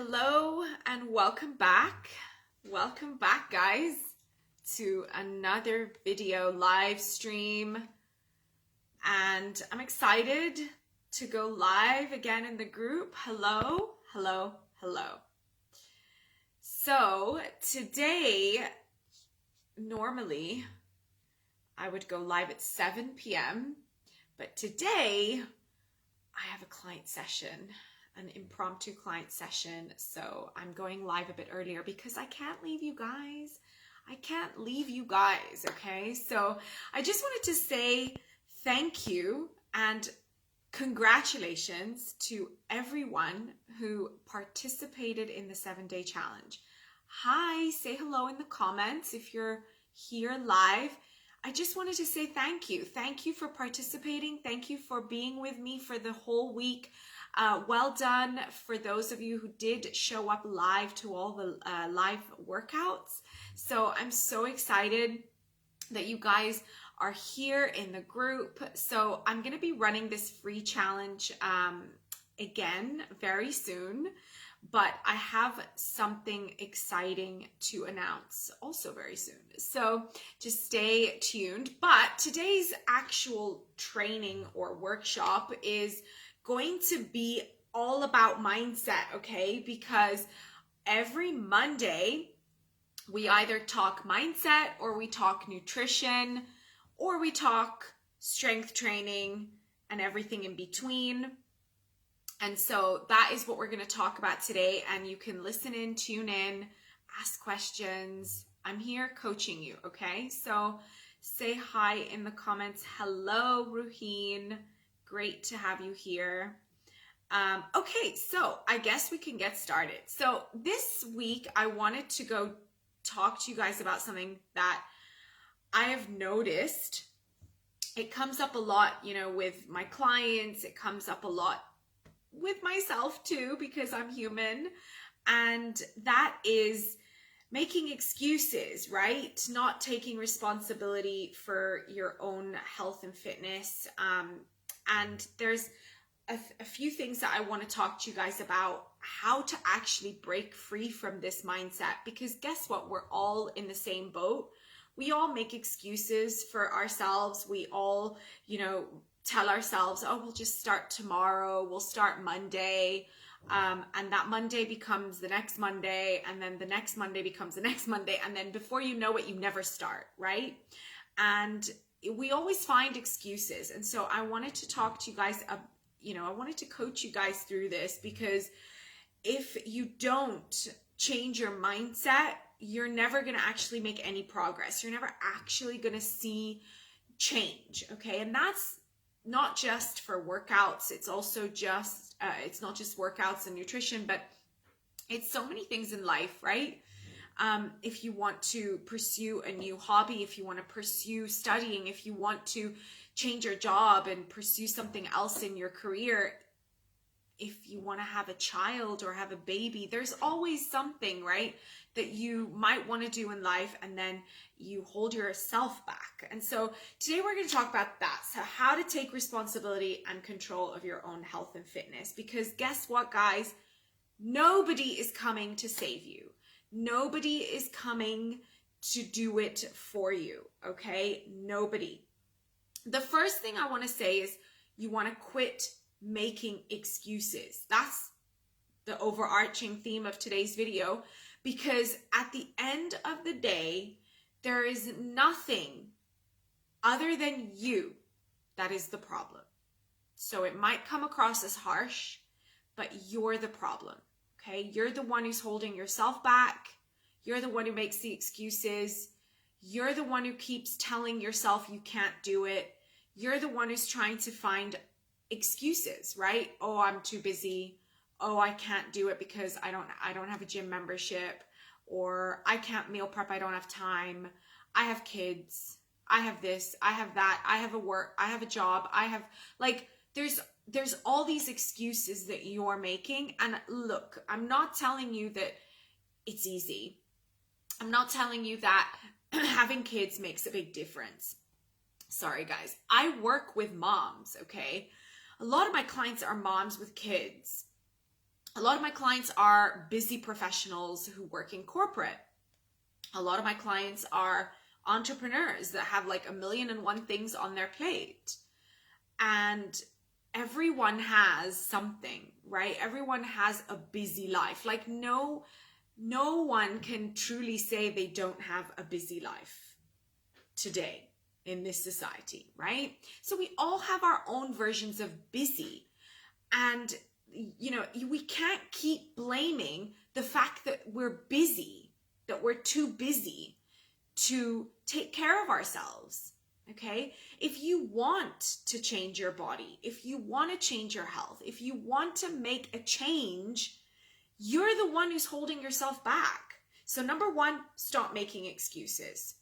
Hello and welcome back. Welcome back, guys, to another video live stream. And I'm excited to go live again in the group. Hello, hello, hello. So today, normally I would go live at 7 p.m. But today I have a client session, an impromptu client session. So I'm going live a bit earlier because I can't leave you guys. I can't leave you guys, okay? So I just wanted to say thank you and congratulations to everyone who participated in the 7-day challenge. Hi, say hello in the comments if you're here live. I just wanted to say thank you. Thank you for participating. Thank you for being with me for the whole week. Well done for those of you who did show up live to all the live workouts. So I'm so excited that you guys are here in the group. So I'm going to be running this free challenge again very soon. But I have something exciting to announce also very soon. So just stay tuned. But today's actual training or workshop is going to be all about mindset, okay? Because every Monday, we either talk mindset or we talk nutrition or we talk strength training and everything in between. And so that is what we're going to talk about today. And you can listen in, tune in, ask questions. I'm here coaching you, okay? So say hi in the comments. Hello, Ruheen. Great to have you here. Okay, so I guess we can get started. So this week, I wanted to go talk to you guys about something that I have noticed. It comes up a lot, you know, with my clients. It comes up a lot with myself too, because I'm human, and that is making excuses, right? Not taking responsibility for your own health and fitness. And there's a few things that I want to talk to you guys about how to actually break free from this mindset, because guess what? We're all in the same boat. We all make excuses for ourselves. We all, you know, tell ourselves, oh, we'll just start tomorrow, we'll start Monday, and that Monday becomes the next Monday, and then the next Monday becomes the next Monday, and then before you know it, you never start, right? And we always find excuses. And so I wanted to talk to you guys, I wanted to coach you guys through this, because if you don't change your mindset, you're never going to actually make any progress. You're never actually going to see change, okay? And that's not just for workouts. It's also just, it's not just workouts and nutrition, but it's so many things in life, right? If you want to pursue a new hobby, if you want to pursue studying, if you want to change your job and pursue something else in your career, if you want to have a child or have a baby, there's always something, right, that you might want to do in life, and then you hold yourself back. And so today we're going to talk about that. So how to take responsibility and control of your own health and fitness. Because guess what, guys? Nobody is coming to save you. Nobody is coming to do it for you, okay? Nobody. The first thing I want to say is you want to quit making excuses. That's the overarching theme of today's video, because at the end of the day, there is nothing other than you that is the problem. So it might come across as harsh, but you're the problem, okay? You're the one who's holding yourself back. You're the one who makes the excuses. You're the one who keeps telling yourself you can't do it. You're the one who's trying to find excuses, right? Oh, I'm too busy. Oh, I can't do it because I don't have a gym membership, or I can't meal prep. I don't have time. I have kids. I have this. I have that. I have a work. I have a job. I have, like, there's all these excuses that you're making. And look, I'm not telling you that it's easy. I'm not telling you that having kids makes a big difference. Sorry, guys. I work with moms, okay? A lot of my clients are moms with kids. A lot of my clients are busy professionals who work in corporate. A lot of my clients are entrepreneurs that have like 1,000,001 things on their plate. And everyone has something, right? Everyone has a busy life. Like no one can truly say they don't have a busy life today in this society, right? So we all have our own versions of busy. And, you know, we can't keep blaming the fact that we're busy, that we're too busy to take care of ourselves. Okay? If you want to change your body, if you want to change your health, if you want to make a change, you're the one who's holding yourself back. So number one, stop making excuses.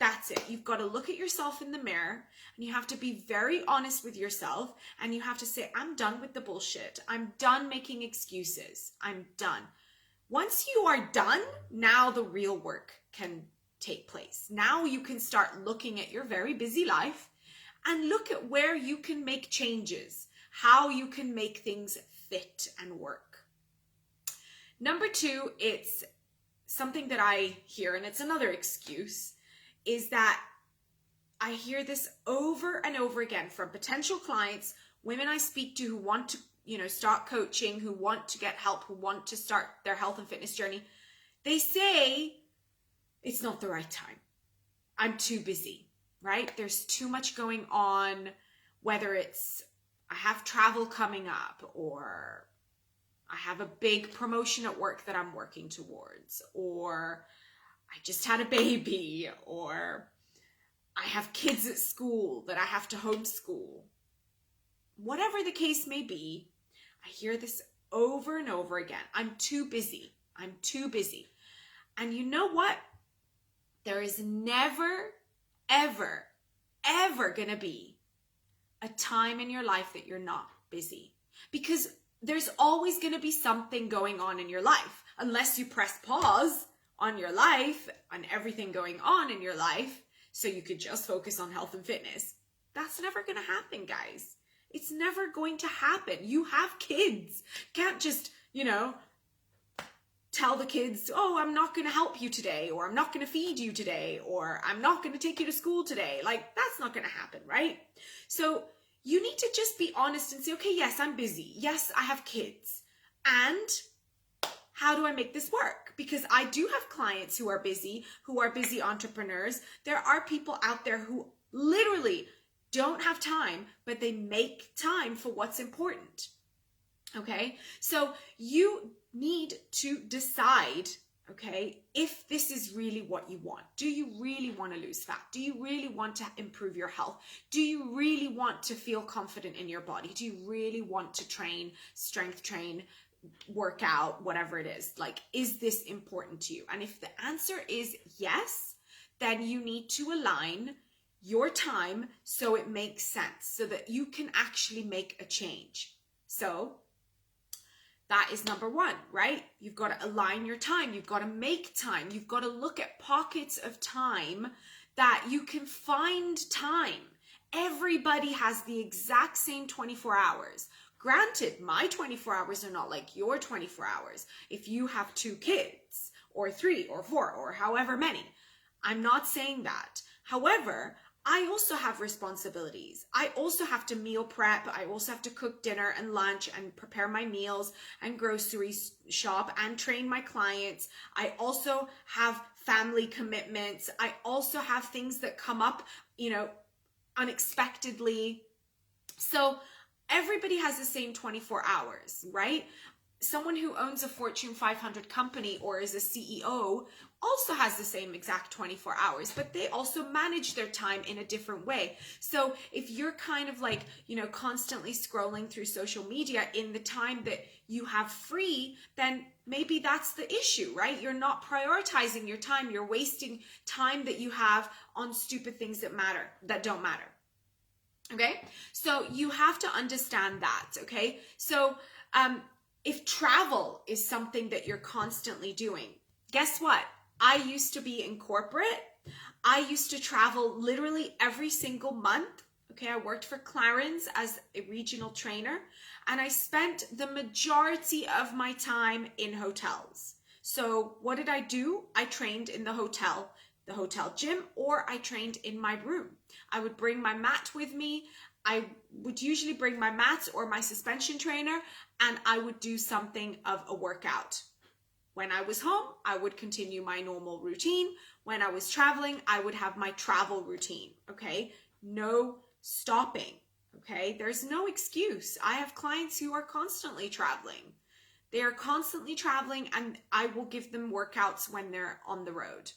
That's it. You've got to look at yourself in the mirror and you have to be very honest with yourself and you have to say, I'm done with the bullshit. I'm done making excuses. I'm done. Once you are done, now the real work can take place. Now you can start looking at your very busy life and look at where you can make changes, how you can make things fit and work. Number two, it's something that I hear, and it's another excuse, is that I hear this over and over again from potential clients, women I speak to who want to, you know, start coaching, who want to get help, who want to start their health and fitness journey. They say, it's not the right time. I'm too busy, right? There's too much going on, whether it's I have travel coming up, or I have a big promotion at work that I'm working towards, or I just had a baby, or I have kids at school that I have to homeschool. Whatever the case may be, I hear this over and over again. I'm too busy. I'm too busy. And you know what? There is never, ever, ever going to be a time in your life that you're not busy. Because there's always going to be something going on in your life. Unless you press pause on your life, on everything going on in your life, so you could just focus on health and fitness. That's never going to happen, guys. It's never going to happen. You have kids. You can't just, you know, tell the kids, oh, I'm not going to help you today, or I'm not going to feed you today, or I'm not going to take you to school today. Like, that's not going to happen, right? So you need to just be honest and say, okay, yes, I'm busy. Yes, I have kids. And how do I make this work? Because I do have clients who are busy entrepreneurs. There are people out there who literally don't have time, but they make time for what's important. Okay? So you need to decide, okay, if this is really what you want. Do you really want to lose fat? Do you really want to improve your health? Do you really want to feel confident in your body? Do you really want to train, strength train, work out, whatever it is? Like, is this important to you? And if the answer is yes, then you need to align your time so it makes sense, so that you can actually make a change. So that is number one, right? You've got to align your time. You've got to make time. You've got to look at pockets of time that you can find time. Everybody has the exact same 24 hours. Granted, my 24 hours are not like your 24 hours. If you have 2 kids, or 3 or 4, or however many, I'm not saying that. However, I also have responsibilities. I also have to meal prep. I also have to cook dinner and lunch and prepare my meals and grocery shop and train my clients. I also have family commitments. I also have things that come up, you know, unexpectedly. So everybody has the same 24 hours, right? Someone who owns a Fortune 500 company or is a CEO also has the same exact 24 hours, but they also manage their time in a different way. So if you're kind of like, you know, constantly scrolling through social media in the time that you have free, then maybe that's the issue, right? You're not prioritizing your time. You're wasting time that you have on stupid things that don't matter. Okay? So you have to understand that, okay? So, if travel is something that you're constantly doing, guess what? I used to be in corporate. I used to travel literally every single month, Okay, I worked for Clarence as a regional trainer, and I spent the majority of my time in hotels. So what did I do? I trained in the hotel gym, or I trained in my room. I would bring my mat with me. I would usually bring my mat or my suspension trainer, and I would do something of a workout. When I was home, I would continue my normal routine. When I was traveling, I would have my travel routine, okay? No stopping, okay? There's no excuse. I have clients who are constantly traveling. They are constantly traveling, and I will give them workouts when they're on the road.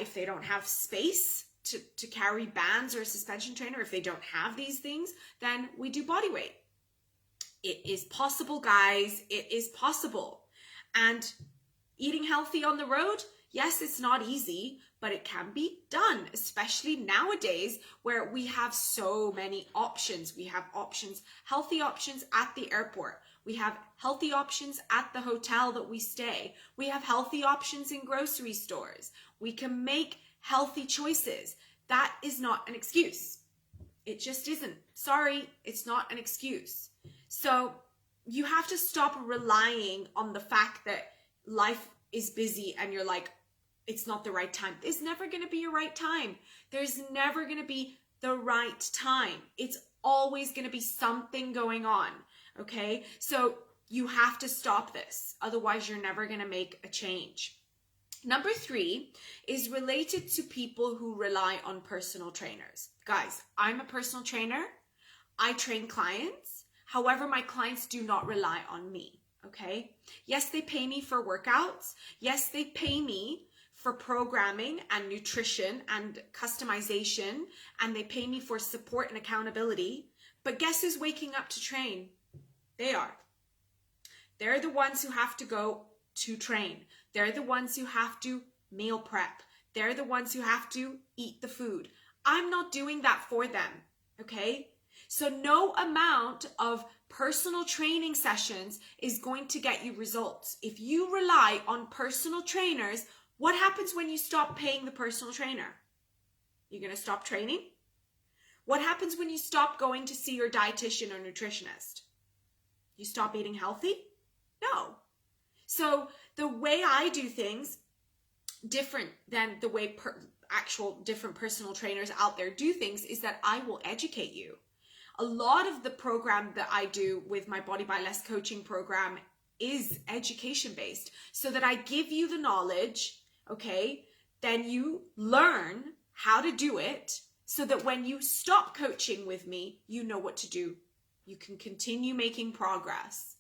If they don't have space to carry bands or a suspension trainer, if they don't have these things, then we do body weight. It is possible, guys. It is possible. And eating healthy on the road, yes, it's not easy, but it can be done, especially nowadays where we have so many options. We have options, healthy options at the airport. We have healthy options at the hotel that we stay. We have healthy options in grocery stores. We can make healthy choices. That is not an excuse. It just isn't. Sorry, it's not an excuse. So you have to stop relying on the fact that life is busy and you're like, it's not the right time. There's never going to be a right time. There's never going to be the right time. It's always going to be something going on. Okay, so you have to stop this. Otherwise, you're never going to make a change. Number 3 is related to people who rely on personal trainers. Guys, I'm a personal trainer. I train clients. However, my clients do not rely on me. Okay, yes, they pay me for workouts. Yes, they pay me for programming and nutrition and customization, and they pay me for support and accountability. But guess who's waking up to train? They are. They're the ones who have to go to train. They're the ones who have to meal prep. They're the ones who have to eat the food. I'm not doing that for them, okay? So no amount of personal training sessions is going to get you results. If you rely on personal trainers, what happens when you stop paying the personal trainer? You're going to stop training? What happens when you stop going to see your dietitian or nutritionist? You stop eating healthy? No. So the way I do things, different than the way actual different personal trainers out there do things, is that I will educate you. A lot of the program that I do with my Body by Less coaching program is education based, so that I give you the knowledge, okay? Then you learn how to do it, so that when you stop coaching with me, you know what to do. You can continue making progress.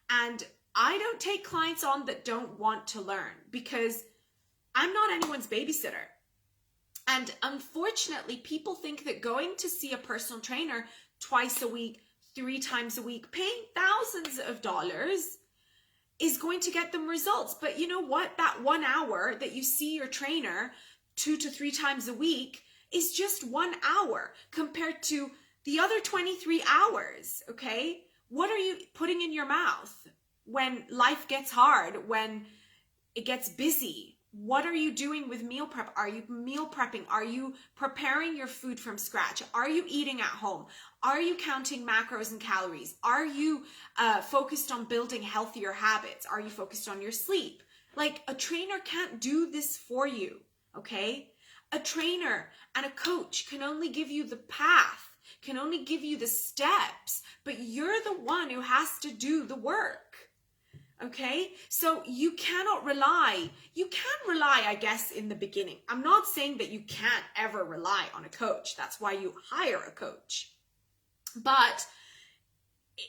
And I don't take clients on that don't want to learn, because I'm not anyone's babysitter. And unfortunately, people think that going to see a personal trainer twice a week, 3 times a week, paying thousands of dollars is going to get them results. But you know what? That 1 hour that you see your trainer 2 to 3 times a week is just 1 hour compared to the other 23 hours, okay? What are you putting in your mouth when life gets hard, when it gets busy? What are you doing with meal prep? Are you meal prepping? Are you preparing your food from scratch? Are you eating at home? Are you counting macros and calories? Are you focused on building healthier habits? Are you focused on your sleep? Like, a trainer can't do this for you, okay? A trainer and a coach can only give you the path, can only give you the steps, but you're the one who has to do the work. Okay, so you cannot rely. You can rely, I guess, in the beginning. I'm not saying that you can't ever rely on a coach. That's why you hire a coach. But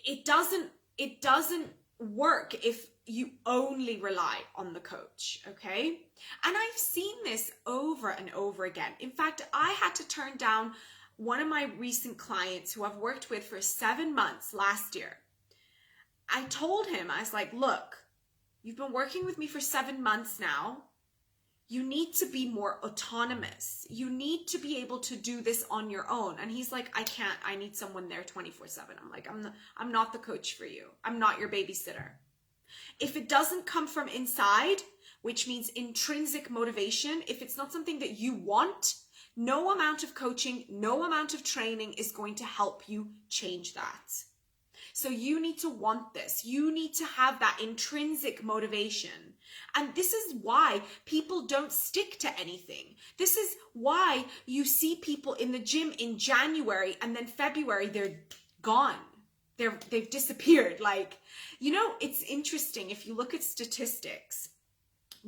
it doesn't work if you only rely on the coach, okay? And I've seen this over and over again. In fact, I had to turn down one of my recent clients who I've worked with for 7 months last year. I told him, I was like, look, you've been working with me for 7 months now. You need to be more autonomous. You need to be able to do this on your own. And he's like, I can't. I need someone there 24/7. I'm like, I'm not the coach for you. I'm not your babysitter. If it doesn't come from inside, which means intrinsic motivation, if it's not something that you want, No amount of coaching, no amount of training is going to help you change that. So you need to want this. You need to have that intrinsic motivation. And this is why people don't stick to anything. This is why you see people in the gym in January and then February, they're gone. They've disappeared. Like, you know, it's interesting. If you look at statistics,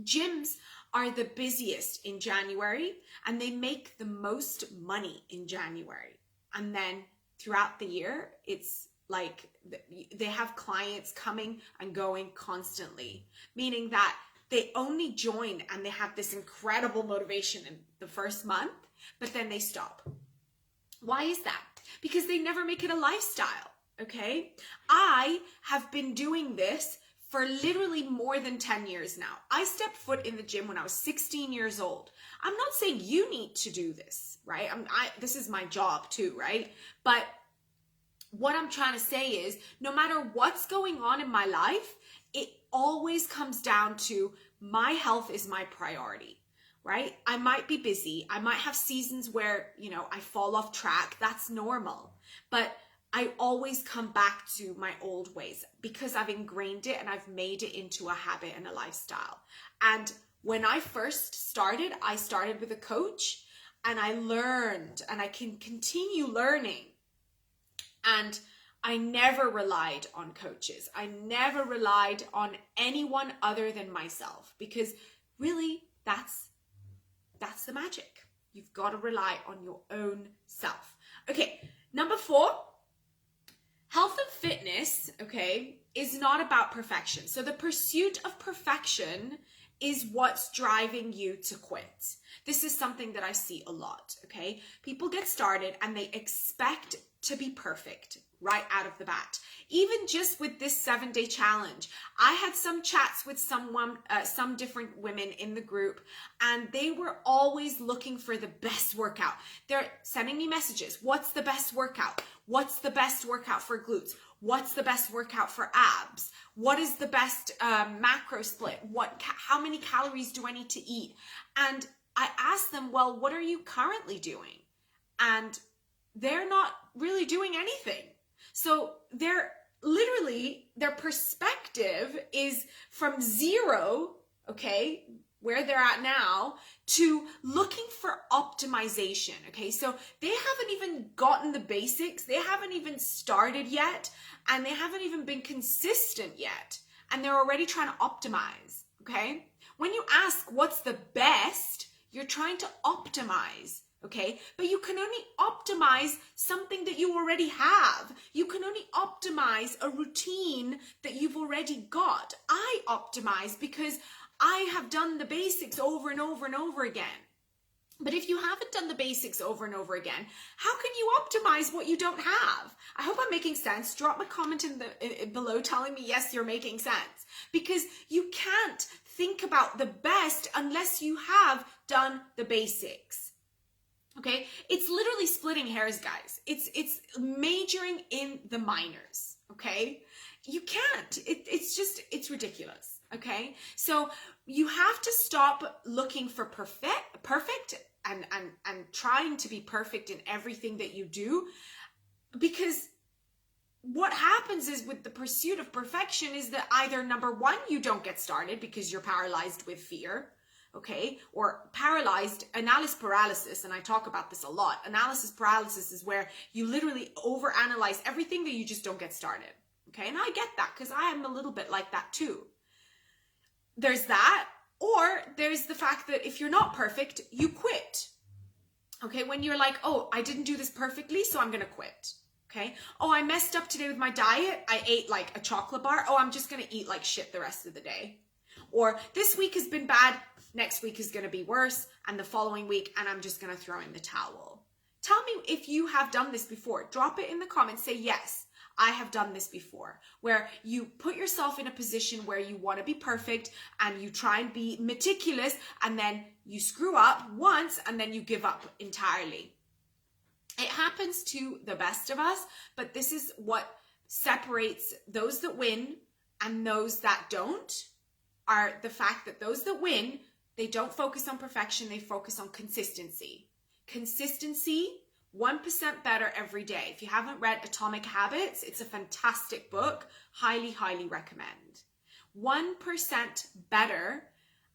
gyms are the busiest in January and they make the most money in January. And then throughout the year, it's like they have clients coming and going constantly, meaning that they only join and they have this incredible motivation in the first month, but then they stop. Why is that? Because they never make it a lifestyle, okay? I have been doing this for literally more than 10 years now. I stepped foot in the gym when I was 16 years old. I'm not saying you need to do this, right? This is my job too, right? But what I'm trying to say is, no matter what's going on in my life, it always comes down to my health is my priority, right? I might be busy. I might have seasons where, you know, I fall off track. That's normal. But I always come back to my old ways because I've ingrained it and I've made it into a habit and a lifestyle. And when I first started, I started with a coach and I learned and I can continue learning. And I never relied on coaches. I never relied on anyone other than myself because really that's the magic. You've got to rely on your own self. Okay, number 4. Health and fitness, okay, is not about perfection. So the pursuit of perfection is what's driving you to quit. This is something that I see a lot, okay? People get started and they expect to be perfect right out of the bat. Even just with this 7-day challenge, I had some chats with some different women in the group, and they were always looking for the best workout. They're sending me messages. What's the best workout? What's the best workout for glutes? What's the best workout for abs? What is the best macro split? How many calories do I need to eat? And I asked them, well, what are you currently doing? And they're not really doing anything. So their perspective is from 0, okay, where they're at now, to looking for optimization, okay? So they haven't even gotten the basics. They haven't even started yet, and they haven't even been consistent yet, and they're already trying to optimize, okay? When you ask what's the best, you're trying to optimize. Okay, but you can only optimize something that you already have. You can only optimize a routine that you've already got. I optimize because I have done the basics over and over and over again. But if you haven't done the basics over and over again, how can you optimize what you don't have? I hope I'm making sense. Drop a comment below telling me, yes, you're making sense. Because you can't think about the best unless you have done the basics. Okay, it's literally splitting hairs, guys. It's majoring in the minors. Okay, you can't. It's ridiculous. Okay, so you have to stop looking for perfect and trying to be perfect in everything that you do, because what happens is with the pursuit of perfection is that either number 1, you don't get started because you're paralyzed with fear. Okay, or paralyzed analysis paralysis, and I talk about this a lot. Analysis paralysis is where you literally overanalyze everything that you just don't get started. Okay, and I get that because I am a little bit like that too. There's that, or there's the fact that if you're not perfect, you quit. Okay, when you're like, oh, I didn't do this perfectly, so I'm gonna quit. Okay, oh, I messed up today with my diet. I ate like a chocolate bar. Oh, I'm just gonna eat like shit the rest of the day. Or this week has been bad, next week is going to be worse, and the following week, and I'm just going to throw in the towel. Tell me if you have done this before. Drop it in the comments. Say, yes, I have done this before, where you put yourself in a position where you want to be perfect and you try and be meticulous, and then you screw up once and then you give up entirely. It happens to the best of us, but this is what separates those that win and those that don't. Are the fact that those that win, they don't focus on perfection, they focus on consistency. consistency, 1% better every day. If you haven't read Atomic Habits, it's a fantastic book. Highly, highly recommend. 1% better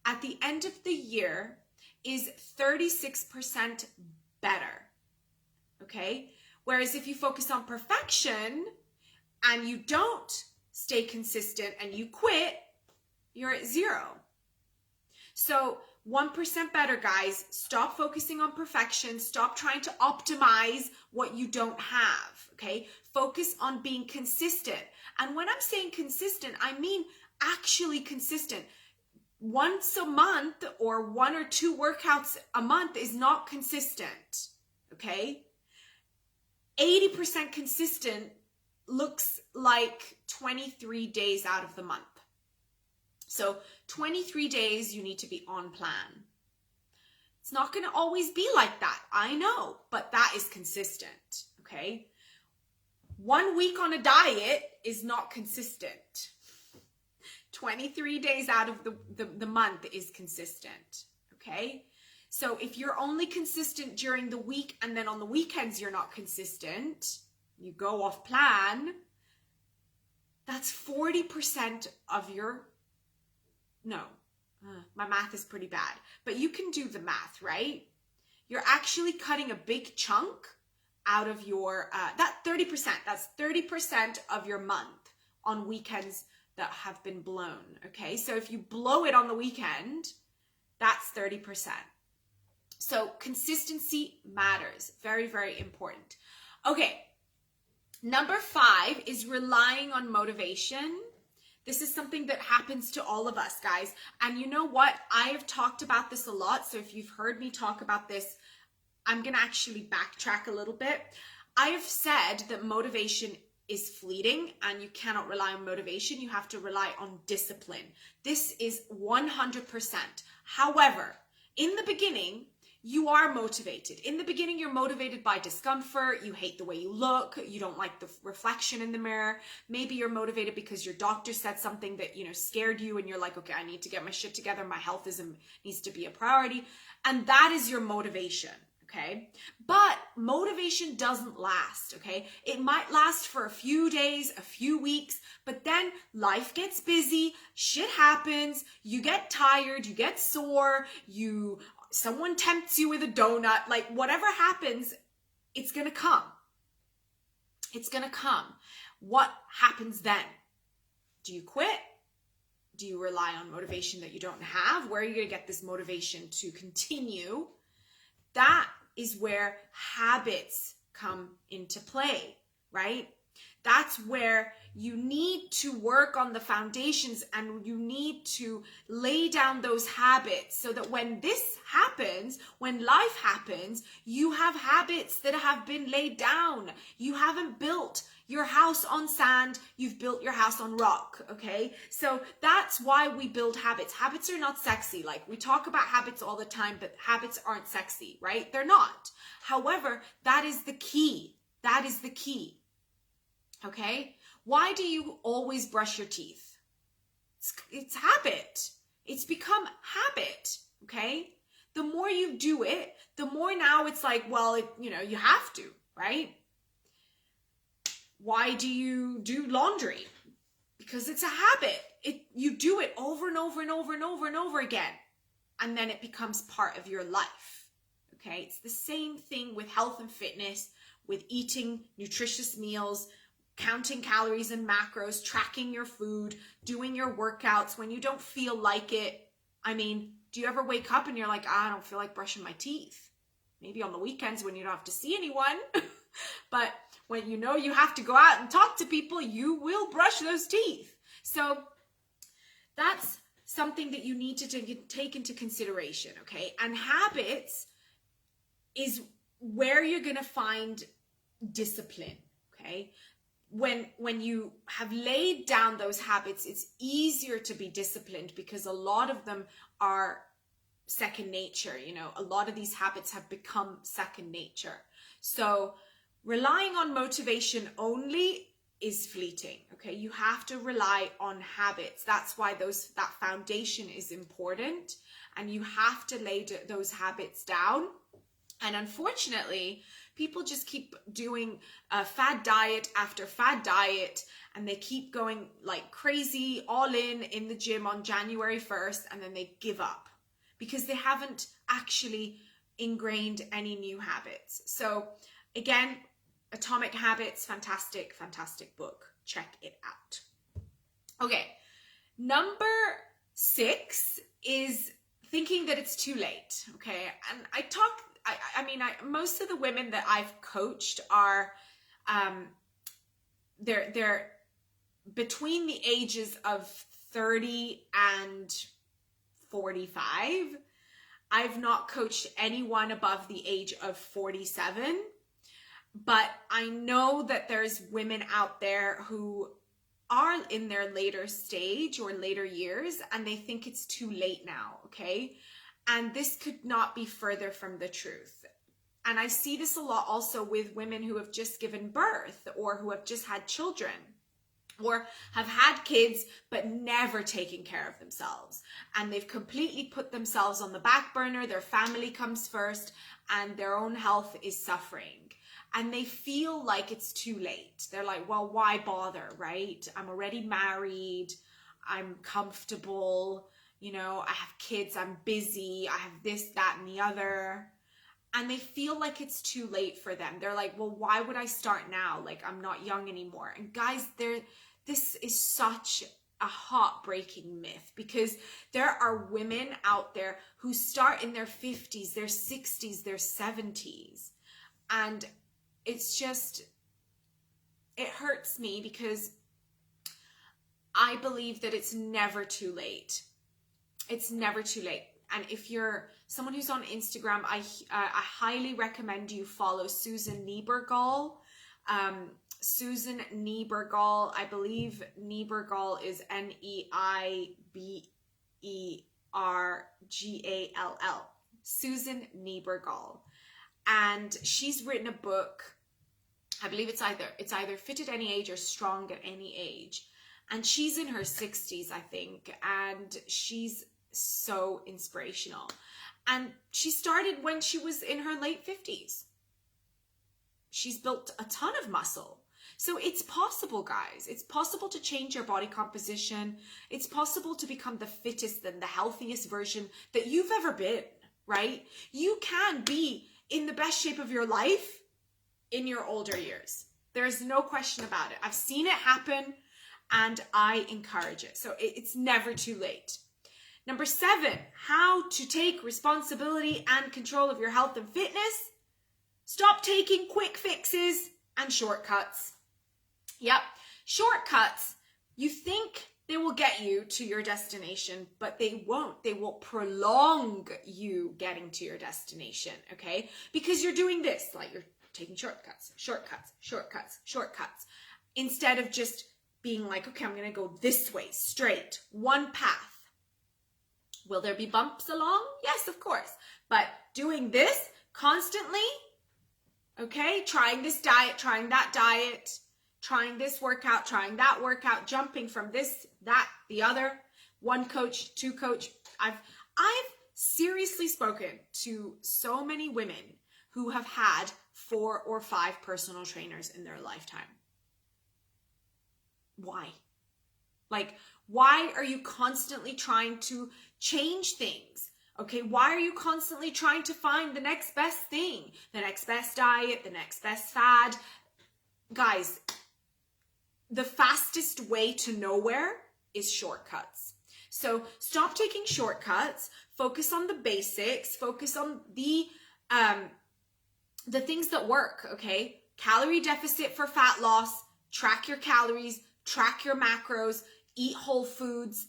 at the end of the year is 36% better. Okay? Whereas if you focus on perfection and you don't stay consistent and you quit, you're at 0. So 1% better, guys. Stop focusing on perfection. Stop trying to optimize what you don't have, okay? Focus on being consistent. And when I'm saying consistent, I mean actually consistent. Once a month or 1 or 2 workouts a month is not consistent, okay? 80% consistent looks like 23 days out of the month. So 23 days you need to be on plan. It's not going to always be like that, I know, but that is consistent, okay? 1 week on a diet is not consistent. 23 days out of the month is consistent, okay? So if you're only consistent during the week and then on the weekends you're not consistent, you go off plan, that's 40% of your, my math is pretty bad, but you can do the math, right? You're actually cutting a big chunk out of your, that's 30% of your month on weekends that have been blown, okay? So if you blow it on the weekend, that's 30%. So consistency matters. Very, very important. Okay, number 5 is relying on motivation. This is something that happens to all of us, guys. And you know what? I have talked about this a lot. So if you've heard me talk about this, I'm going to actually backtrack a little bit. I have said that motivation is fleeting and you cannot rely on motivation. You have to rely on discipline. This is 100%. However, in the beginning, you are motivated. In the beginning, you're motivated by discomfort. You hate the way you look. You don't like the reflection in the mirror. Maybe you're motivated because your doctor said something that, scared you and you're like, okay, I need to get my shit together. My health needs to be a priority. And that is your motivation. Okay. But motivation doesn't last. Okay. It might last for a few days, a few weeks, but then life gets busy. Shit happens. You get tired. You get sore. Someone tempts you with a donut. Like whatever happens, it's going to come. It's going to come. What happens then? Do you quit? Do you rely on motivation that you don't have? Where are you going to get this motivation to continue? That is where habits come into play, right? That's where you need to work on the foundations and you need to lay down those habits so that when this happens, when life happens, you have habits that have been laid down. You haven't built your house on sand, you've built your house on rock, okay? So that's why we build habits. Habits are not sexy. Like we talk about habits all the time, but habits aren't sexy, right? They're not. However, that is the key. That is the key, okay? Why do you always brush your teeth? It's habit. It's become habit, okay? The more you do it, the more now it's like, well, you have to, right? Why do you do laundry? Because it's a habit. You do it over and over and over and over and over again. And then it becomes part of your life. Okay? It's the same thing with health and fitness, with eating nutritious meals, counting calories and macros, tracking your food, doing your workouts when you don't feel like it. I mean, do you ever wake up and you're like, I don't feel like brushing my teeth? Maybe on the weekends when you don't have to see anyone. But when you have to go out and talk to people, you will brush those teeth. So that's something that you need to take into consideration, okay? And habits is where you're going to find discipline, okay? When you have laid down those habits, it's easier to be disciplined because a lot of them are second nature. A lot of these habits have become second nature. So relying on motivation only is fleeting, okay? You have to rely on habits. That's why that foundation is important, and you have to lay those habits down. And unfortunately, people just keep doing fad diet after fad diet, and they keep going like crazy, all in the gym on January 1st, and then they give up because they haven't actually ingrained any new habits. So again, Atomic Habits, fantastic, fantastic book. Check it out. Okay, number 6 is thinking that it's too late. Okay, and most of the women that I've coached are, they're between the ages of 30 and 45. I've not coached anyone above the age of 47, but I know that there's women out there who are in their later stage or later years, and they think it's too late now, okay? And this could not be further from the truth. And I see this a lot also with women who have just given birth or who have just had children or have had kids but never taken care of themselves. And they've completely put themselves on the back burner. Their family comes first and their own health is suffering. And they feel like it's too late. They're like, well, why bother, right? I'm already married. I'm comfortable. You know, I have kids. I'm busy. I have this, that, and the other. And they feel like it's too late for them. They're like, well, why would I start now? Like, I'm not young anymore. And guys, this is such a heartbreaking myth, because there are women out there who start in their 50s, their 60s, their 70s. And it's just, it hurts me because I believe that it's never too late. It's never too late. And if you're someone who's on Instagram, I highly recommend you follow Susan Niebergall. Susan Niebergall, I believe Niebergall is Niebergall. Susan Niebergall. And she's written a book, I believe it's either Fit at Any Age or Strong at Any Age. And she's in her 60s, I think, and she's so inspirational. And she started when she was in her late 50s. She's built a ton of muscle. So it's possible, guys. It's possible to change your body composition. It's possible to become the fittest and the healthiest version that you've ever been, right? You can be in the best shape of your life in your older years. There's no question about it. I've seen it happen and I encourage it. So it's never too late. Number 7, how to take responsibility and control of your health and fitness. Stop taking quick fixes and shortcuts. Yep, shortcuts. You think they will get you to your destination, but they won't. They will prolong you getting to your destination, okay? Because you're doing this, like you're taking shortcuts, instead of just being like, okay, I'm going to go this way, straight, one path. Will there be bumps along? Yes, of course. But doing this constantly, okay, trying this diet, trying that diet, trying this workout, trying that workout, jumping from this, that, the other, one coach, two coach. I've seriously spoken to so many women who have had 4 or 5 personal trainers in their lifetime. Why? Like, why are you constantly trying to change things? Okay, why are you constantly trying to find the next best thing, the next best diet, the next best fad? Guys, the fastest way to nowhere is shortcuts. So stop taking shortcuts, focus on the basics, focus on the things that work, okay? Calorie deficit for fat loss, track your calories, track your macros, eat whole foods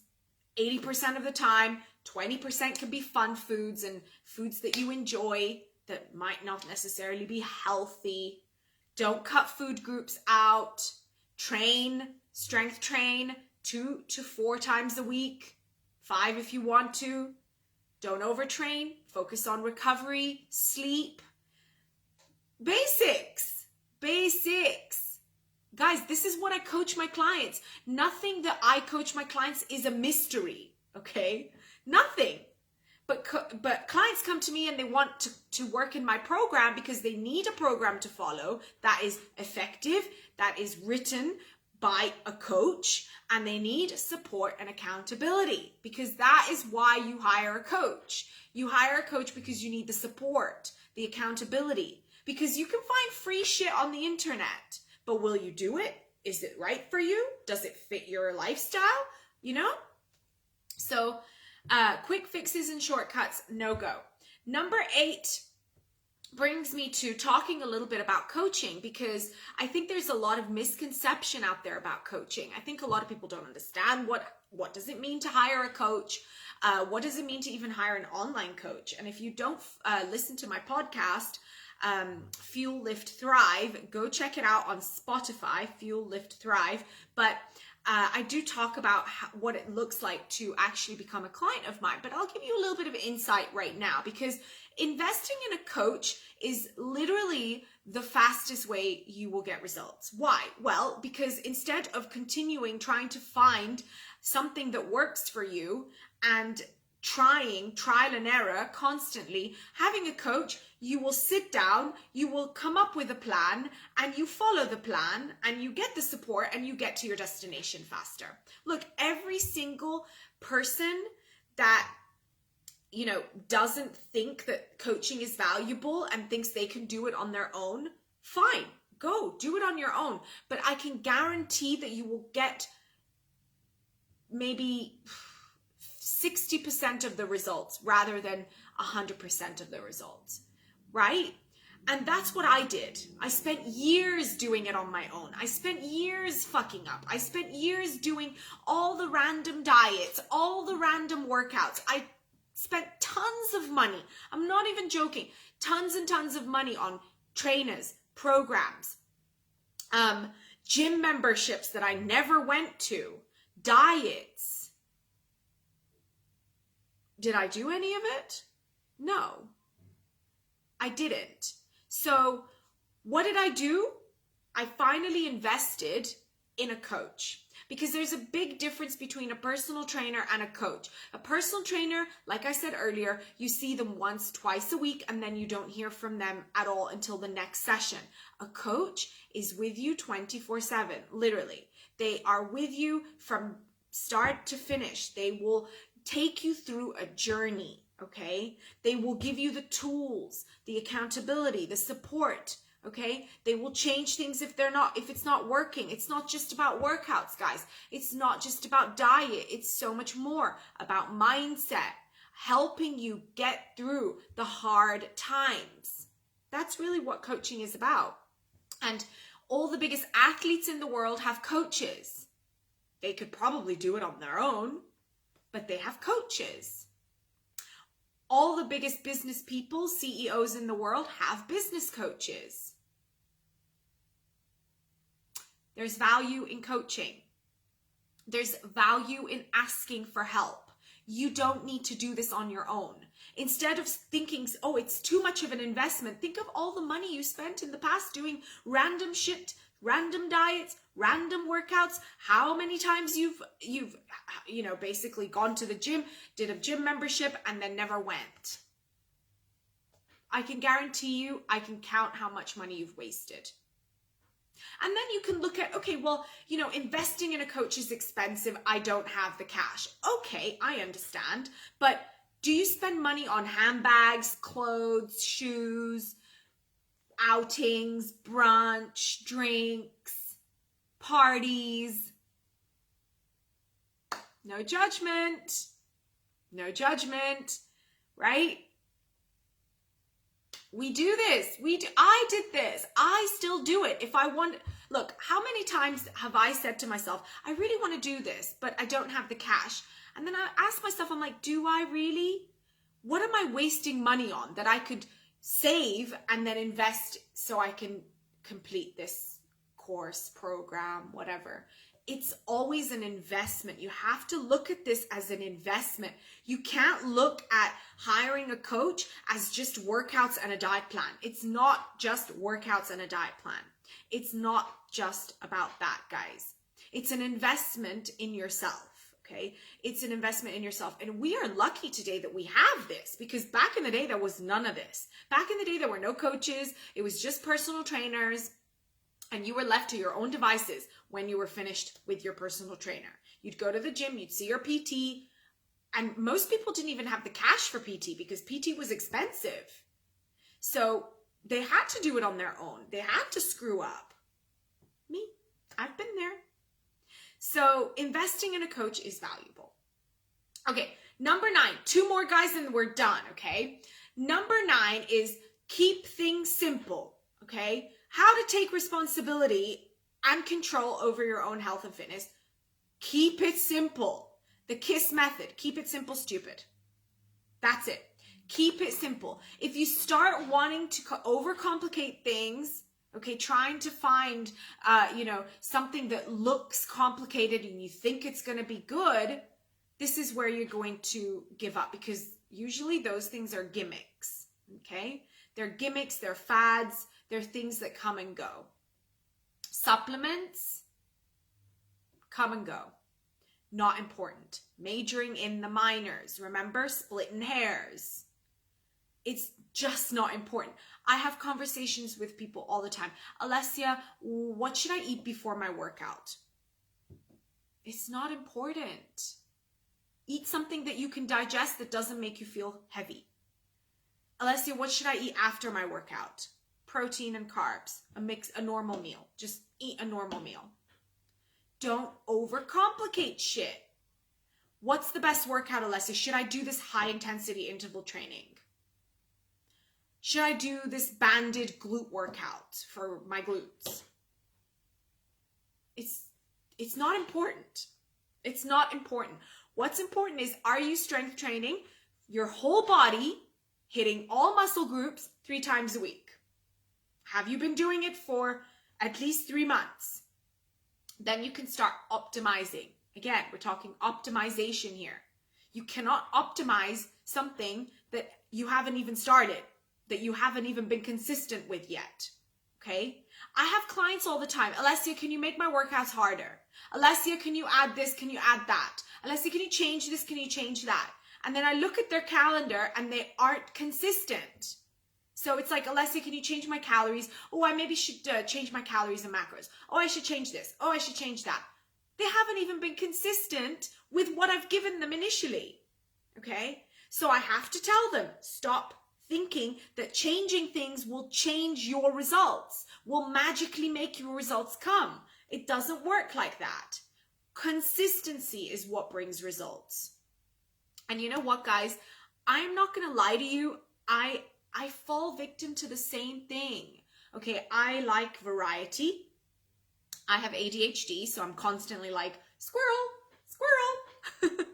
80% of the time. 20% can be fun foods and foods that you enjoy that might not necessarily be healthy. Don't cut food groups out. Strength train 2 to 4 times a week, 5 if you want to. Don't overtrain. Focus on recovery, sleep. Basics. Guys, this is what I coach my clients. Nothing that I coach my clients is a mystery, okay? Nothing. But clients come to me and they want to work in my program because they need a program to follow that is effective, that is written by a coach, and they need support and accountability, because that is why you hire a coach. You hire a coach because you need the support, the accountability, because you can find free shit on the internet, but will you do it? Is it right for you? Does it fit your lifestyle? You know? So quick fixes and shortcuts, no go. Number 8 brings me to talking a little bit about coaching, because I think there's a lot of misconception out there about coaching. I think a lot of people don't understand what does it mean to hire a coach? What does it mean to even hire an online coach? And if you don't listen to my podcast, Fuel, Lift, Thrive, go check it out on Spotify, Fuel, Lift, Thrive. But I do talk about what it looks like to actually become a client of mine, but I'll give you a little bit of insight right now, because investing in a coach is literally the fastest way you will get results. Why? Well, because instead of continuing trying to find something that works for you and trial and error constantly, having a coach, you will sit down, you will come up with a plan, and you follow the plan, and you get the support, and you get to your destination faster. Look, every single person that doesn't think that coaching is valuable and thinks they can do it on their own, fine, go do it on your own. But I can guarantee that you will get maybe 60% of the results rather than 100% of the results, right? And that's what I did. I spent years doing it on my own. I spent years fucking up. I spent years doing all the random diets, all the random workouts. I spent tons of money. I'm not even joking. Tons and tons of money on trainers, programs, gym memberships that I never went to, diets. Did I do any of it? No, I didn't. So what did I do? I finally invested in a coach, because there's a big difference between a personal trainer and a coach. A personal trainer, like I said earlier, you see them once, twice a week, and then you don't hear from them at all until the next session. A coach is with you 24/7, literally. They are with you from start to finish. They will take you through a journey, okay? They will give you the tools, the accountability, the support, okay? They will change things if it's not working. It's not just about workouts, guys. It's not just about diet. It's so much more about mindset, helping you get through the hard times. That's really what coaching is about. And all the biggest athletes in the world have coaches. They could probably do it on their own, but they have coaches. All the biggest business people, CEOs in the world, have business coaches. There's value in coaching. There's value in asking for help. You don't need to do this on your own. Instead of thinking, oh, it's too much of an investment, think of all the money you spent in the past doing random shit, random diets, random workouts, how many times you've basically gone to the gym, did a gym membership, and then never went. I can guarantee you, I can count how much money you've wasted. And then you can look at, okay, well, investing in a coach is expensive. I don't have the cash. Okay, I understand. But do you spend money on handbags, clothes, shoes, outings, brunch, drinks, parties? No judgment. No judgment, right? We do this. I did this. I still do it. If I want, look, how many times have I said to myself, I really want to do this, but I don't have the cash. And then I ask myself, I'm like, do I really? What am I wasting money on that I could save and then invest so I can complete this course, program, whatever? It's always an investment. You have to look at this as an investment. You can't look at hiring a coach as just workouts and a diet plan. It's not just workouts and a diet plan. It's not just about that, guys. It's an investment in yourself, okay? It's an investment in yourself. And we are lucky today that we have this, because back in the day, there was none of this. Back in the day, there were no coaches. It was just personal trainers, and you were left to your own devices when you were finished with your personal trainer. You'd go to the gym, you'd see your PT, and most people didn't even have the cash for PT because PT was expensive. So they had to do it on their own. They had to screw up. Me, I've been there. So investing in a coach is valuable. Okay, number 9, 2 more guys and we're done, okay? Number 9 is keep things simple, okay? How to take responsibility and control over your own health and fitness. Keep it simple. The KISS method, keep it simple, stupid. That's it. Keep it simple. If you start wanting to overcomplicate things, okay, trying to find, something that looks complicated and you think it's going to be good, this is where you're going to give up, because usually those things are gimmicks, okay? They're gimmicks, they're fads, they're things that come and go. Supplements, come and go. Not important. Majoring in the minors. Remember, splitting hairs. It's just not important. I have conversations with people all the time. Alessia, what should I eat before my workout? It's not important. Eat something that you can digest that doesn't make you feel heavy. Alessia, what should I eat after my workout? Protein and carbs. A normal meal. Just eat a normal meal. Don't overcomplicate shit. What's the best workout, Alessia? Should I do this high intensity interval training? Should I do this banded glute workout for my glutes? It's not important. It's not important. What's important is, are you strength training your whole body, hitting all muscle groups 3 times a week? Have you been doing it for at least 3 months? Then you can start optimizing. Again, we're talking optimization here. You cannot optimize something that you haven't even started, that you haven't even been consistent with yet, okay? I have clients all the time. Alessia, can you make my workouts harder? Alessia, can you add this? Can you add that? Alessia, can you change this? Can you change that? And then I look at their calendar and they aren't consistent. So it's like, Alessia, can you change my calories? Oh, I maybe should change my calories and macros. Oh, I should change this. Oh, I should change that. They haven't even been consistent with what I've given them initially, okay? So I have to tell them, stop thinking that changing things will change your results, will magically make your results come. It doesn't work like that. Consistency is what brings results. And you know what, guys? I'm not going to lie to you. I fall victim to the same thing. Okay, I like variety. I have ADHD, so I'm constantly like, squirrel, squirrel.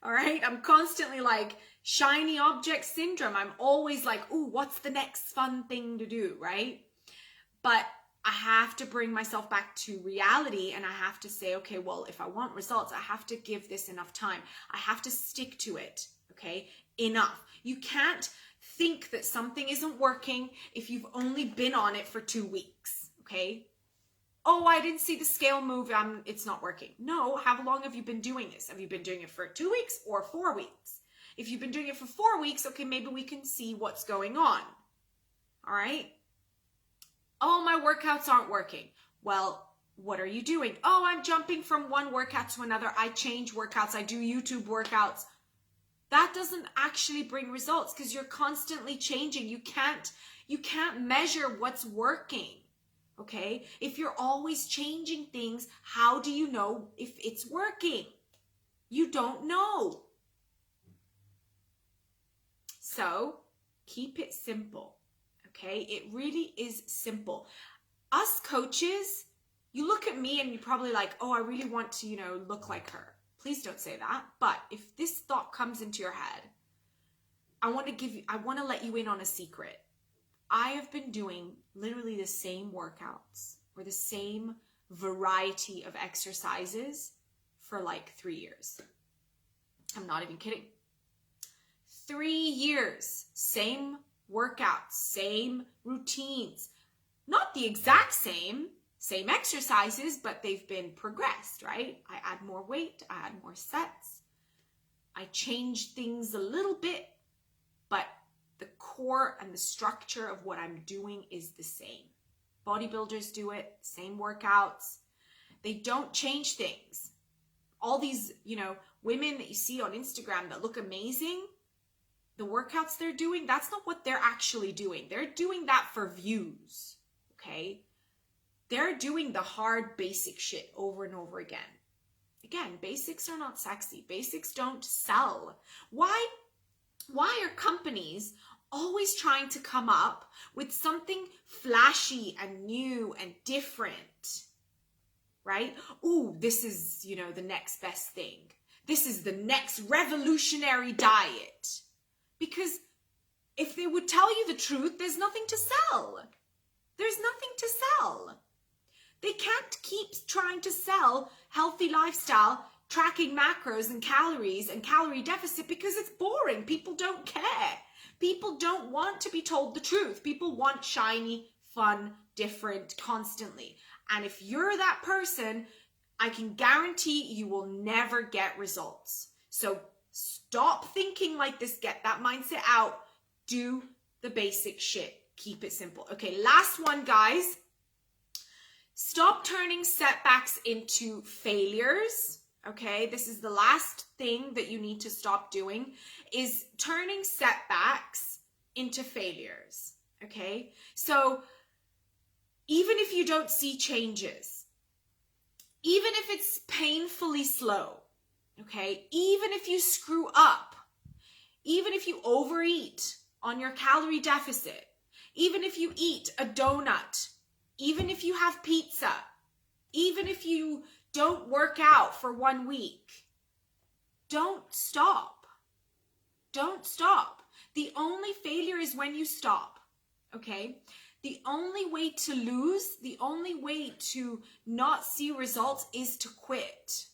All right, I'm constantly like shiny object syndrome. I'm always like, ooh, what's the next fun thing to do, right? But I have to bring myself back to reality, and I have to say, okay, well, if I want results, I have to give this enough time. I have to stick to it, okay? Enough. You can't think that something isn't working if you've only been on it for 2 weeks, okay? Oh, I didn't see the scale move, it's not working. No, how long have you been doing this? Have you been doing it for 2 weeks or 4 weeks? If you've been doing it for 4 weeks, okay, maybe we can see what's going on, all right? Oh, my workouts aren't working. Well, what are you doing? Oh, I'm jumping from one workout to another. I change workouts. I do YouTube workouts. That doesn't actually bring results because you're constantly changing. You can't measure what's working, okay? If you're always changing things, how do you know if it's working? You don't know. So keep it simple, okay? It really is simple. Us coaches, you look at me and you're probably like, oh, I really want to, look like her. Please don't say that. But if this thought comes into your head, I want to let you in on a secret. I have been doing literally the same workouts or the same variety of exercises for like 3 years. I'm not even kidding. 3 years, same workouts, same routines. Not the exact same, Same exercises, but they've been progressed, right? I add more weight, I add more sets, I change things a little bit, but the core and the structure of what I'm doing is the same. Bodybuilders do it, same workouts. They don't change things. All these, women that you see on Instagram that look amazing, the workouts they're doing, that's not what they're actually doing. They're doing that for views, okay? They're doing the hard basic shit over and over again. Again, basics are not sexy. Basics don't sell. Why are companies always trying to come up with something flashy and new and different, right? Ooh, this is, the next best thing. This is the next revolutionary diet. Because if they would tell you the truth, there's nothing to sell. There's nothing to sell. They can't keep trying to sell healthy lifestyle, tracking macros and calories and calorie deficit because it's boring. People don't care. People don't want to be told the truth. People want shiny, fun, different, constantly. And if you're that person, I can guarantee you will never get results. So stop thinking like this. Get that mindset out. Do the basic shit. Keep it simple. Okay, last one, guys. Stop turning setbacks into failures. Okay, this is the last thing that you need to stop doing, is turning setbacks into failures. Okay, so even if you don't see changes, even if it's painfully slow, okay, even if you screw up, even if you overeat on your calorie deficit, even if you eat a donut, even if you have pizza, even if you don't work out for 1 week, don't stop. Don't stop. The only failure is when you stop, okay? The only way to lose, the only way to not see results is to quit,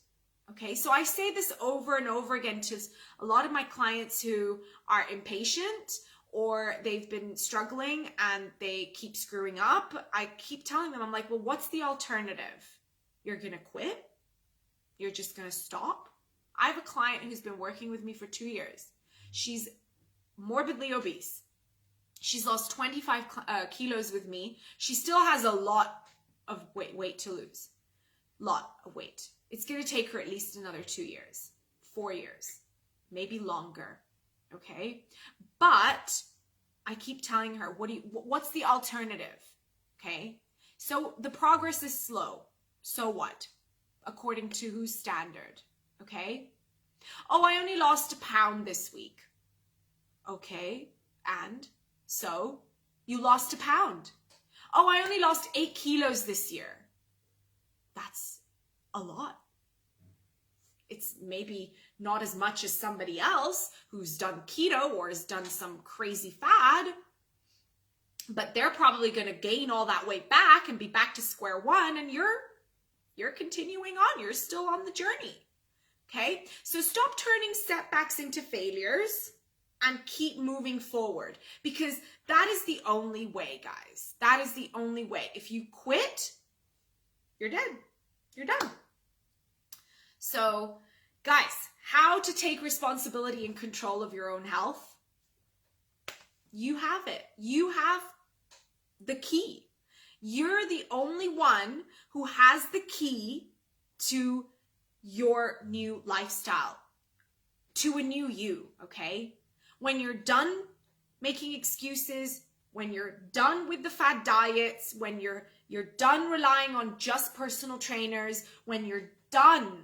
okay? So I say this over and over again to a lot of my clients who are impatient or they've been struggling and they keep screwing up. I keep telling them, I'm like, well, what's the alternative? You're going to quit? You're just going to stop? I have a client who's been working with me for 2 years. She's morbidly obese. She's lost 25 kilos with me. She still has a lot of weight to lose. Lot of weight. It's going to take her at least another 2 years, 4 years, maybe longer. Okay? But I keep telling her, what's the alternative? Okay? So the progress is slow. So what? According to whose standard? Okay? Oh, I only lost a pound this week. Okay, and so you lost a pound. Oh, I only lost 8 kilos this year. That's a lot. It's maybe not as much as somebody else who's done keto or has done some crazy fad, but they're probably going to gain all that weight back and be back to square one, and you're continuing on. You're still on the journey. Okay? So stop turning setbacks into failures and keep moving forward, because that is the only way, guys. That is the only way. If you quit, you're dead. You're done. So, guys, how to take responsibility and control of your own health? You have it. You have the key. You're the only one who has the key to your new lifestyle, to a new you, okay? When you're done making excuses, when you're done with the fad diets, when you're done relying on just personal trainers, when you're done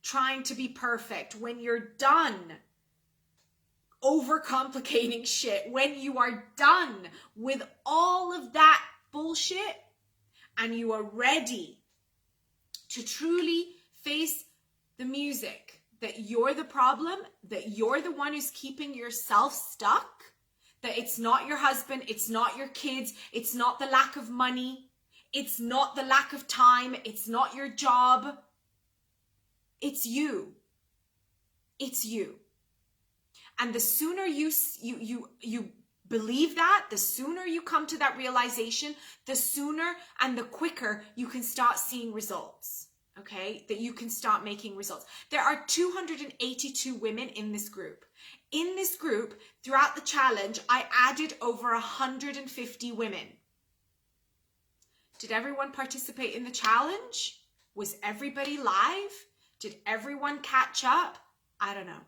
trying to be perfect, when you're done overcomplicating shit, when you are done with all of that bullshit and you are ready to truly face the music, that you're the problem, that you're the one who's keeping yourself stuck, that it's not your husband, it's not your kids, it's not the lack of money, it's not the lack of time, it's not your job, it's you. It's you. And the sooner you believe that, the sooner you come to that realization, the sooner and the quicker you can start seeing results, okay? That you can start making results. There are 282 women in this group. In this group, throughout the challenge, I added over 150 women. Did everyone participate in the challenge? Was everybody live? Did everyone catch up? I don't know.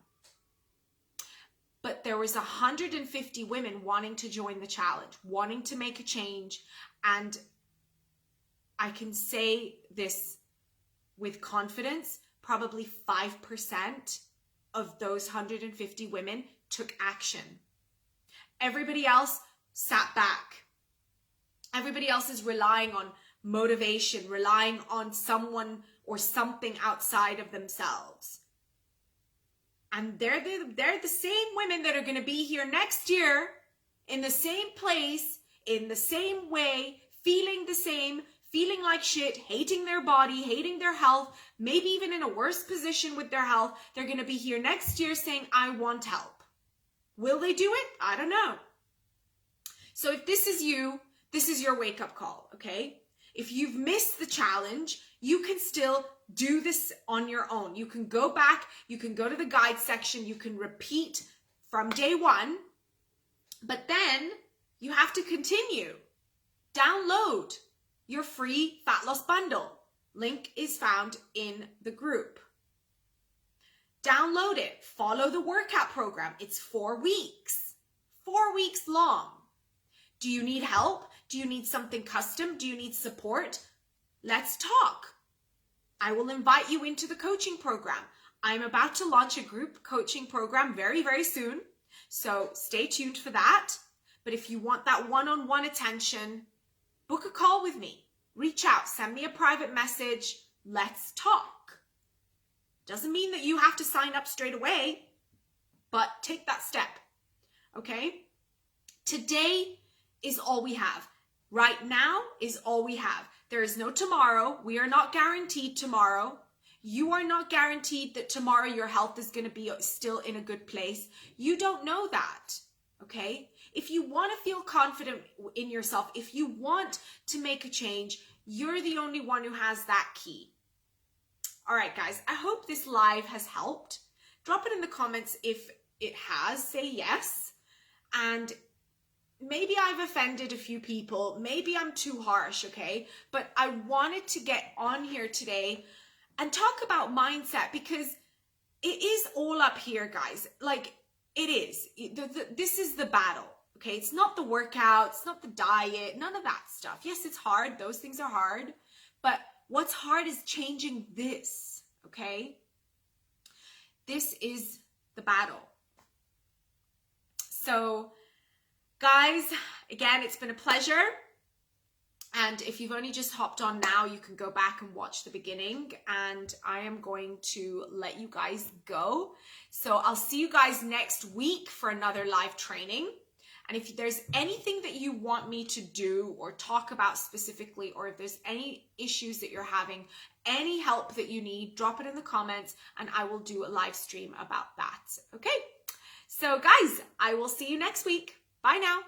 But there was 150 women wanting to join the challenge, wanting to make a change. And I can say this with confidence, probably 5% of those 150 women took action. Everybody else sat back. Everybody else is relying on motivation, relying on someone or something outside of themselves. And they're the same women that are going to be here next year in the same place, in the same way, feeling the same, feeling like shit, hating their body, hating their health, maybe even in a worse position with their health. They're going to be here next year saying, I want help. Will they do it? I don't know. So if this is you, this is your wake-up call, okay? If you've missed the challenge, you can still do this on your own. You can go back, you can go to the guide section, you can repeat from day one, but then you have to continue. Download your free fat loss bundle. Link is found in the group. Download it. Follow the workout program. It's 4 weeks. 4 weeks long. Do you need help? Do you need something custom? Do you need support? Let's talk. I will invite you into the coaching program. I'm about to launch a group coaching program very, very soon. So stay tuned for that. But if you want that one-on-one attention, book a call with me. Reach out, send me a private message. Let's talk. Doesn't mean that you have to sign up straight away, but take that step. Okay? Today is all we have. Right now is all we have. There is no tomorrow. We are not guaranteed tomorrow. You are not guaranteed that tomorrow your health is going to be still in a good place. You don't know that, okay? If you want to feel confident in yourself, if you want to make a change, you're the only one who has that key. All right, guys, I hope this live has helped. Drop it in the comments if it has. Say yes. And maybe I've offended a few people. Maybe I'm too harsh, okay? But I wanted to get on here today and talk about mindset because it is all up here, guys. Like, it is. This is the battle, okay? It's not the workout. It's not the diet. None of that stuff. Yes, it's hard. Those things are hard. But what's hard is changing this, okay? This is the battle. So, guys, again, it's been a pleasure. And if you've only just hopped on now, you can go back and watch the beginning. And I am going to let you guys go. So I'll see you guys next week for another live training. And if there's anything that you want me to do or talk about specifically, or if there's any issues that you're having, any help that you need, drop it in the comments and I will do a live stream about that. Okay? So guys, I will see you next week. Bye now.